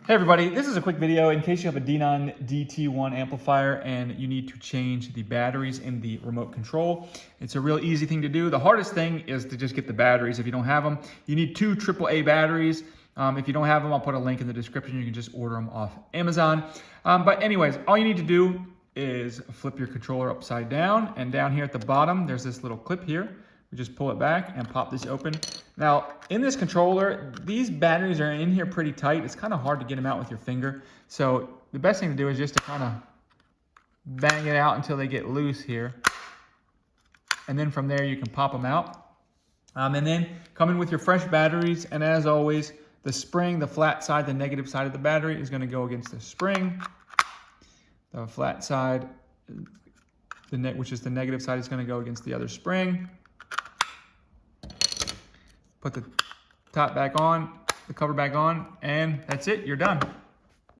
Hey everybody, this is a quick video in case you have a Denon DT1 amplifier and you need to change the batteries in the remote control. It's a real easy thing to do. The hardest thing is to just get the batteries. If you don't have them, you need 2 AAA batteries. If you don't have them, I'll put a link in the description. You can just order them off Amazon. But anyways, all you need to do is flip your controller upside down, and down here at the bottom, there's this little clip here. We just pull it back and pop this open. Now, in this controller, these batteries are in here pretty tight. It's kind of hard to get them out with your finger. So the best thing to do is just to kind of bang it out until they get loose here. And then from there, you can pop them out. And then come in with your fresh batteries. And as always, the spring, the flat side, the negative side of the battery is going to go against the spring. The flat side, which is the negative side, is going to go against the other spring. Put the top back on, the cover back on, and that's it, you're done.